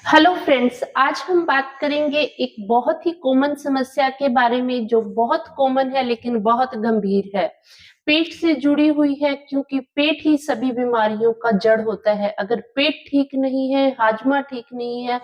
Hello friends, आज हम बात करेंगे एक बहुत ही कॉमन समस्या के बारे में जो बहुत कॉमन है लेकिन बहुत गंभीर है। पेट से जुड़ी हुई है क्योंकि पेट ही सभी बीमारियों का जड़ होता है। अगर पेट ठीक नहीं है, हाजमा ठीक नहीं है,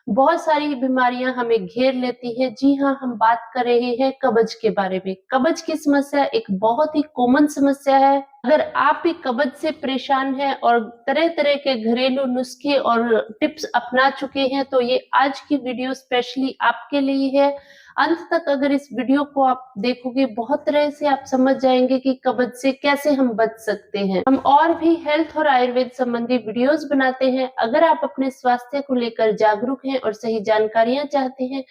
बहुत सारी बीमारियां हमें घेर लेती है। जी हाँ, हम बात कर रहे हैं कब्ज के बारे में। कब्ज की समस्या एक बहुत ही कॉमन समस्या है। अगर आप भी कब्ज से परेशान हैं और तरह तरह के घरेलू नुस्खे और टिप्स अपना चुके हैं तो ये आज की वीडियो स्पेशली आपके लिए है। अंत तक अगर इस वीडियो को आप देखोगे बहुत तरह से आप समझ जाएंगे कि कब्ज से कैसे हम बच सकते हैं। हम और भी हेल्थ और आयुर्वेद संबंधी वीडियोस बनाते हैं। अगर आप अपने स्वास्थ्य को लेकर जागरूक हैं और सही जानकारियां चाहते हैं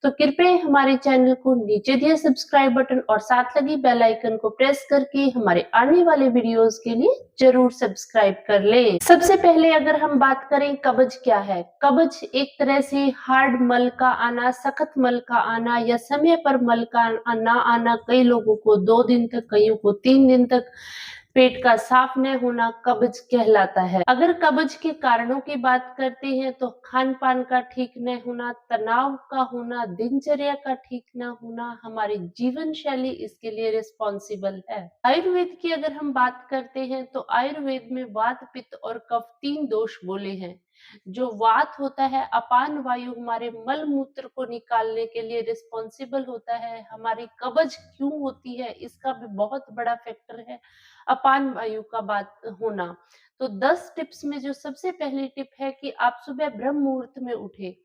तो कृपया हमारे चैनल को नीचे दिए सब्सक्राइब बटन और साथ लगी बेल आइकन को प्रेस करके हमारे आने वाले वीडियोस के लिए जरूर सब्सक्राइब कर लें। सबसे पहले अगर हम बात करें कब्ज क्या है। कब्ज एक तरह से हार्ड मल का आना, सख्त मल का आना या समय पर मल का ना आना। कई लोगों को 2 दिन तक, कईयों को 3 दिन तक पेट का साफ न होना कब्ज कहलाता है। अगर कब्ज के कारणों की बात करते हैं तो खान पान का ठीक न होना, तनाव का होना, दिनचर्या का ठीक न होना, हमारी जीवन शैली इसके लिए रिस्पॉन्सिबल है। आयुर्वेद की अगर हम बात करते हैं तो आयुर्वेद में वात, पित्त और कफ 3 दोष बोले हैं। जो वात होता है, अपान वायु हमारे मल मूत्र को निकालने के लिए रिस्पॉन्सिबल होता है। हमारी कब्ज क्यों होती है इसका भी बहुत बड़ा फैक्टर है अपान वायु का बात होना। तो 10 टिप्स में जो सबसे पहली टिप है कि आप सुबह ब्रह्म मुहूर्त में उठे।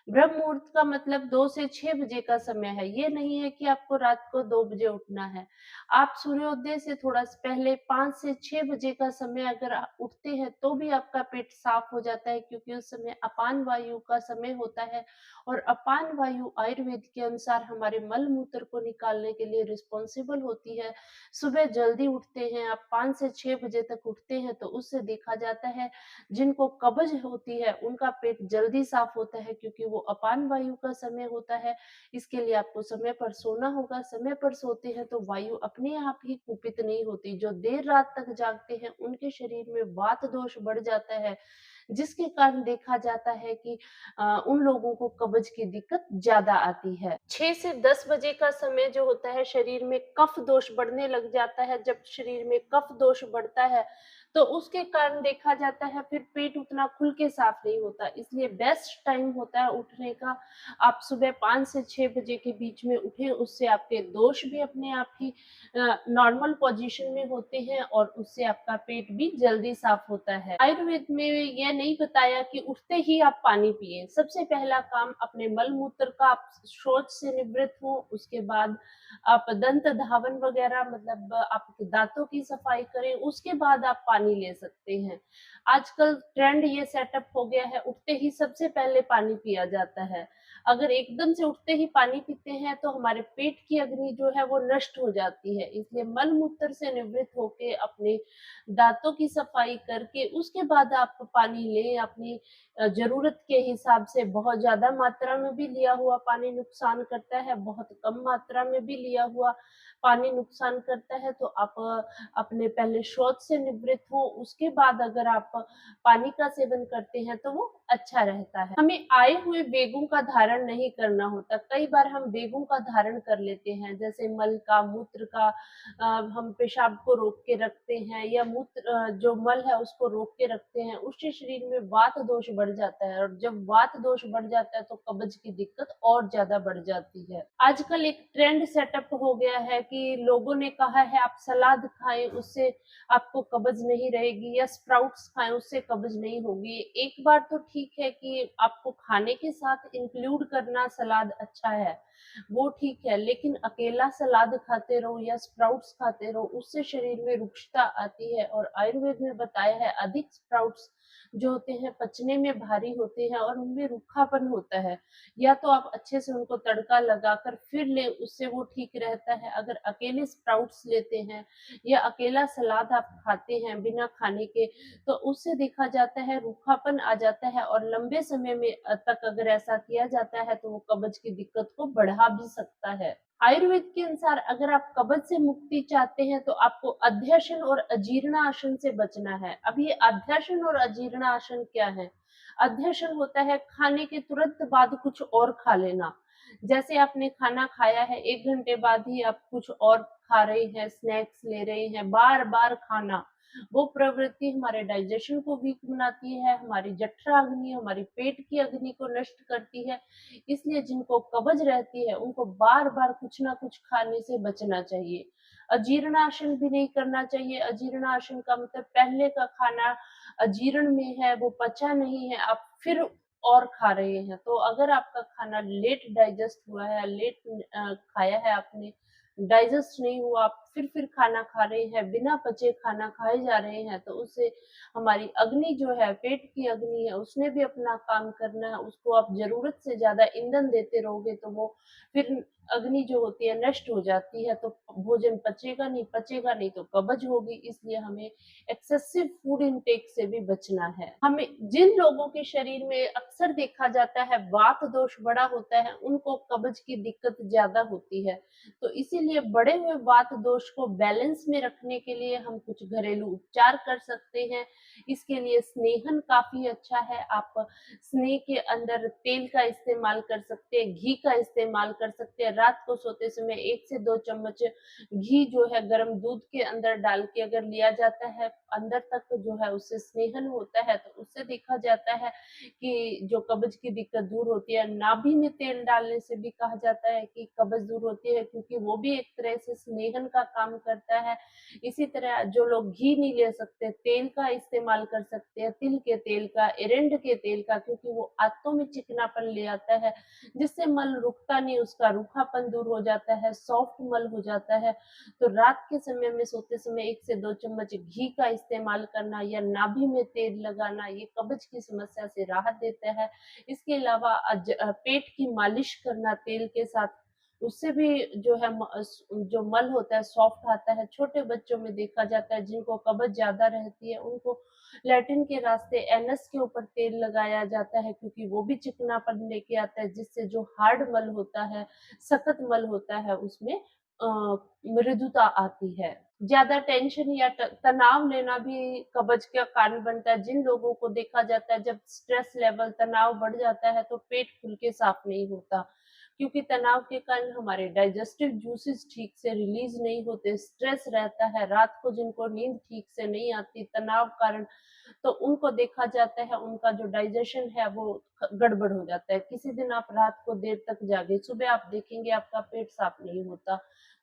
ब्रह्म मुहूर्त का मतलब 2 से 6 बजे का समय है। ये नहीं है कि आपको रात को 2 बजे उठना है। आप सूर्योदय से थोड़ा पहले 5 से 6 बजे का समय अगर उठते हैं तो भी आपका पेट साफ हो जाता है, क्योंकि उस समय अपान वायु का समय होता है। और अपान वायु आयुर्वेद के अनुसार हमारे मल मूत्र को निकालने के लिए रिस्पॉन्सिबल होती है। सुबह जल्दी उठते हैं आप, 5 से 6 बजे तक उठते हैं तो उससे देखा जाता है जिनको कब्ज होती है उनका पेट जल्दी साफ होता है, क्योंकि वो अपान वायु का समय होता है। इसके लिए आपको समय पर सोना होगा। समय पर सोते हैं तो वायु अपने आप ही कुपित नहीं होती। जो देर रात तक जागते हैं उनके शरीर में वात दोष बढ़ जाता है, जिसके कारण देखा जाता है कि उन लोगों को कब्ज की दिक्कत ज्यादा आती है। 6 से 10 बजे का समय जो होता है, शरीर में कफ दोष बढ़ने लग जाता है। जब शरीर में कफ दोष बढ़ता है तो उसके कारण देखा जाता है फिर पेट उतना खुल के साफ नहीं होता। इसलिए बेस्ट टाइम होता है उठने का, आप सुबह 5 से 6 बजे के बीच में उठें। उससे आपके दोष भी अपने आप ही नॉर्मल पोजीशन में होते हैं और उससे आपका पेट भी जल्दी साफ होता है। आयुर्वेद में यह नहीं बताया कि उठते ही आप पानी पिए। सबसे पहला काम अपने मल मूत्र का आप शौच से निवृत्त हो, उसके बाद आप दंत धावन वगैरह मतलब आप दांतों की सफाई करें, उसके बाद आप पानी ले सकते हैं। आजकल ट्रेंड ये सेटअप हो गया है, उठते ही सबसे पहले पानी पिया जाता है। अगर एकदम से उठते ही पानी पीते हैं तो हमारे पेट की अग्नि जो है वो नष्ट हो जाती है। इसलिए मल मूत्र से निवृत्त होके अपने दांतों की सफाई करके उसके बाद आप पानी लें। अपनी जरूरत के हिसाब से बहुत ज्यादा मात्रा में भी लिया हुआ पानी नुकसान करता है, बहुत कम मात्रा में भी लिया हुआ पानी नुकसान करता है। तो आप अपने पहले शौच से निवृत्त हो, उसके बाद अगर आप पानी का सेवन करते हैं तो वो अच्छा रहता है। हमें आए हुए वेगों का धारण नहीं करना होता। कई बार हम वेगों का धारण कर लेते हैं, जैसे मल का, मूत्र का। हम पेशाब को रोक के रखते हैं या मूत्र जो मल है उसको रोक के रखते हैं, उससे शरीर में वात दोष बढ़ जाता है। और जब वात दोष बढ़ जाता है तो कब्ज की दिक्कत और ज्यादा बढ़ जाती है। आजकल एक ट्रेंड सेटअप हो गया है कि लोगों ने कहा है आप सलाद खाएं, उससे आपको कब्ज नहीं रहेगी, या स्प्राउट्स खाएं उससे कब्ज नहीं होगी। एक बार तो ठीक है कि आपको खाने के साथ इंक्लूड करना सलाद अच्छा है, वो ठीक है, लेकिन अकेला सलाद खाते रहो या स्प्राउट्स खाते रहो उससे शरीर में रुक्षता आती है। और आयुर्वेद में बताया है अधिक स्प्राउट्स जो होते हैं पचने में भारी होते हैं और उनमें रूखापन होता है। या तो आप अच्छे से उनको तड़का लगाकर फिर ले, उससे वो ठीक रहता है। अगर अकेले स्प्राउट्स लेते हैं या अकेला सलाद आप खाते हैं बिना खाने के तो उससे देखा जाता है रूखापन आ जाता है, और लंबे समय में तक अगर ऐसा किया जाता है तो वो कब्ज की दिक्कत को बढ़ा भी सकता है। आयुर्वेद के अनुसार अगर आप कब्ज से मुक्ति चाहते हैं तो आपको अध्यशन और अजीर्ण आसन से बचना है। अब ये अध्यशन और अजीर्ण आसन क्या है? अध्यशन होता है खाने के तुरंत बाद कुछ और खा लेना। जैसे आपने खाना खाया है 1 घंटे बाद ही आप कुछ और खा रहे हैं, स्नैक्स ले रहे हैं, बार-बार खाना, वो प्रवृत्ति हमारे डाइजेशन को वीक बनाती है, हमारी जठराग्नि, हमारी पेट की अग्नि को नष्ट करती है। इसलिए जिनको कब्ज रहती है, उनको बार-बार कुछ ना कुछ खाने से बचना चाहिए। अजीर्णाशन भी नहीं करना चाहिए। अजीर्णाशन का मतलब पहले का खाना अजीर्ण में है, वो पचा नहीं है, आप फिर और खा रहे हैं। तो अगर आपका खाना लेट डाइजेस्ट हुआ है, लेट खाया है आपने, डाइजेस्ट नहीं हुआ, आप फिर खाना खा रहे हैं, बिना पचे खाना खाए जा रहे हैं, तो उससे हमारी अग्नि जो है, पेट की अग्नि है, उसने भी अपना काम करना है। उसको आप ज़रूरत से ज़्यादा ईंधन देते रहोगे, तो वो फिर अग्नि जो होती है नष्ट हो जाती है, तो भोजन पचेगा नहीं तो कब्ज होगी। इसलिए हमें एक्सेसिव फूड इनटेक से भी बचना है। हमें जिन लोगों के शरीर में अक्सर देखा जाता है वात दोष बड़ा होता है, उनको कब्ज की दिक्कत ज्यादा होती है। तो इसीलिए बढ़े हुए वात दोष को बैलेंस में रखने के लिए हम कुछ घरेलू उपचार कर सकते हैं। इसके लिए स्नेहन काफी अच्छा है। आप स्नेह के अंदर तेल का इस्तेमाल कर सकते हैं, घी का इस्तेमाल कर सकते हैं। रात को सोते समय 1 से 2 चम्मच घी जो है गर्म दूध के अंदर डाल के अगर लिया जाता है, अंदर तक जो है उससे स्नेहन होता है, तो उससे देखा जाता है कि जो कब्ज की दिक्कत दूर होती है। नाभि में तेल डालने से भी कहा जाता है कि कब्ज दूर होती है, क्योंकि वो भी एक तरह से स्नेहन का काम करता है। इसी तरह जो लोग घी नहीं ले सकते, तेल का इस्तेमाल कर सकते हैं, तिल के तेल का, एरंड के तेल का, क्योंकि वो आंतों में चिकनापन ले आता है, जिससे मल रुकता नहीं, उसका रूखापन दूर हो जाता है, सॉफ्ट मल हो जाता है। तो रात के समय में सोते समय 1 से 2 चम्मच घी का इस्तेमाल करना या नाभि में तेल लगाना, ये कब्ज की समस्या से राहत देता है। इसके अलावा पेट की मालिश करना तेल के साथ, उससे भी जो है जो मल होता है सॉफ्ट आता है। छोटे बच्चों में देखा जाता है जिनको कब्ज ज्यादा रहती है, उनको लैट्रिन के रास्ते एनस के ऊपर तेल लगाया जाता है, क्योंकि वो भी चिकनापन लेके आता है, जिससे जो हार्ड मल होता है, सख्त मल होता है, उसमें मृदुता आती है। ज्यादा टेंशन या तनाव लेना भी कब्ज का कारण बनता है। जिन लोगों को देखा जाता है जब स्ट्रेस लेवल, तनाव बढ़ जाता है, तो पेट खुल के साफ नहीं होता, क्योंकि तनाव के कारण हमारे डाइजेस्टिव जूसेस ठीक से रिलीज नहीं होते, स्ट्रेस रहता है। रात को जिनको नींद ठीक से नहीं आती तनाव कारण, तो उनको देखा जाता है उनका जो डाइजेशन है वो गड़बड़ हो जाता है। किसी दिन आप रात को देर तक जागे, सुबह आप देखेंगे आपका पेट साफ नहीं होता,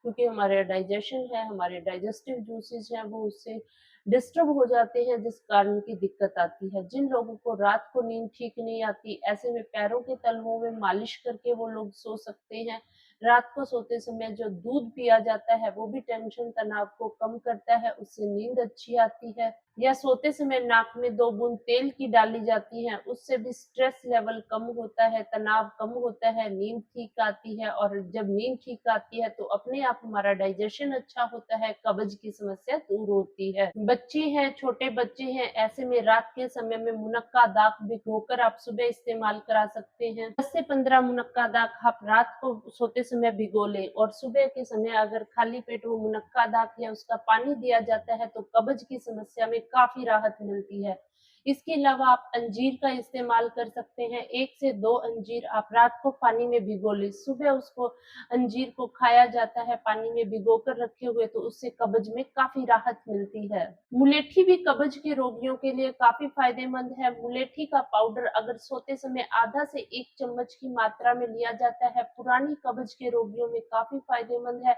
क्योंकि हमारे डाइजेशन है, हमारे डाइजेस्टिव जूसेस हैं, वो उससे डिस्टर्ब हो जाते हैं, जिस कारण की दिक्कत आती है। जिन लोगों को रात को नींद ठीक नहीं आती, ऐसे में पैरों के तलवों में मालिश करके वो लोग सो सकते हैं। रात को सोते समय जो दूध पिया जाता है वो भी टेंशन तनाव को कम करता है, उससे नींद अच्छी आती है। या सोते समय नाक में 2 बूंद तेल की डाली जाती है, उससे भी स्ट्रेस लेवल कम होता है, तनाव कम होता है, नींद ठीक आती है। और जब नींद ठीक आती है तो अपने आप हमारा डाइजेशन अच्छा होता है, कब्ज की समस्या दूर होती है। बच्चे हैं, छोटे बच्चे हैं, ऐसे में रात के समय में मुनक्का दाग भिगोकर आप सुबह इस्तेमाल करा सकते हैं। 10 से 15 मुनक्का दाग आप रात को सोते समय भिगो लें, और सुबह के समय अगर खाली पेट वो मुनक्का दाग या उसका पानी दिया जाता है, तो कब्ज की समस्या में काफी राहत मिलती है। इसके अलावा आप अंजीर का इस्तेमाल कर सकते हैं। 1 से 2 अंजीर आप रात को पानी में भिगो लें, सुबह उसको अंजीर को खाया जाता है पानी में भिगो कर रखे हुए, तो उससे कब्ज में काफी राहत मिलती है। मुलेठी भी कब्ज के रोगियों के लिए काफी फायदेमंद है। मुलेठी का पाउडर अगर सोते समय आधा से 1 चम्मच की मात्रा में लिया जाता है, पुरानी कब्ज के रोगियों में काफी फायदेमंद है,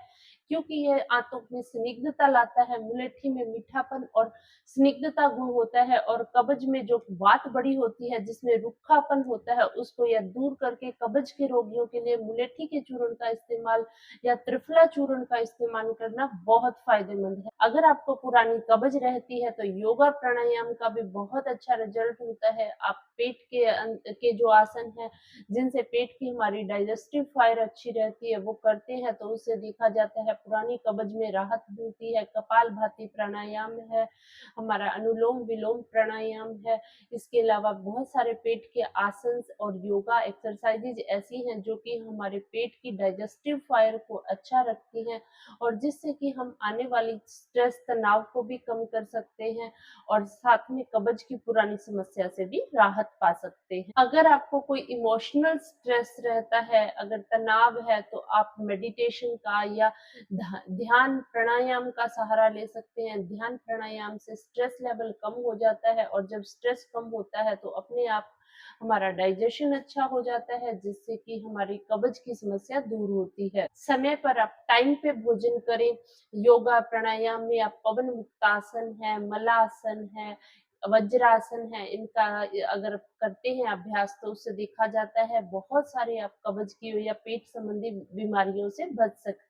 क्योंकि यह आंतों में स्निग्धता लाता है। मुलेठी में मीठापन और स्निग्धता गुण होता है, और कब्ज में जो वात बड़ी होती है, जिसमें रूखापन होता है, उसको यह दूर करके कब्ज के रोगियों के लिए मुलेठी के चूर्ण का इस्तेमाल या त्रिफला चूर्ण का इस्तेमाल करना बहुत फायदेमंद है। अगर आपको पुरानी कब्ज रहती है, तो योगा प्राणायाम का भी बहुत अच्छा रिजल्ट होता है। आप पेट के जो आसन है, जिनसे पेट की हमारी डाइजेस्टिव फायर अच्छी रहती है, वो करते हैं, तो उससे देखा जाता है पुरानी कब्ज में राहत मिलती है। कपालभाति प्राणायाम है, हमारा अनुलोम विलोम प्राणायाम प्राणायाम है। इसके अलावा बहुत सारे पेट के आसन और योगा एक्सरसाइजेज ऐसी हैं जो कि हमारे पेट की डाइजेस्टिव फायर को अच्छा रखती हैं और जिससे कि हम आने वाली स्ट्रेस तनाव को भी कम कर सकते हैं और साथ में कब्ज की पुरानी समस्या से भी राहत पा सकते हैं। अगर आपको कोई इमोशनल स्ट्रेस रहता है, अगर तनाव है, तो आप मेडिटेशन का या ध्यान प्राणायाम का सहारा ले सकते हैं। ध्यान प्राणायाम से स्ट्रेस लेवल कम हो जाता है और जब स्ट्रेस कम होता है तो अपने आप हमारा डाइजेशन अच्छा हो जाता है जिससे कि हमारी कब्ज की समस्या दूर होती है। समय पर आप टाइम पे भोजन करें। योगा प्राणायाम में आप पवन मुक्तासन है, मलासन है, वज्रासन है, इनका अगर करते हैं अभ्यास तो उससे देखा जाता है बहुत सारे आप कब्ज की या पेट संबंधी बीमारियों से बच सकते हैं।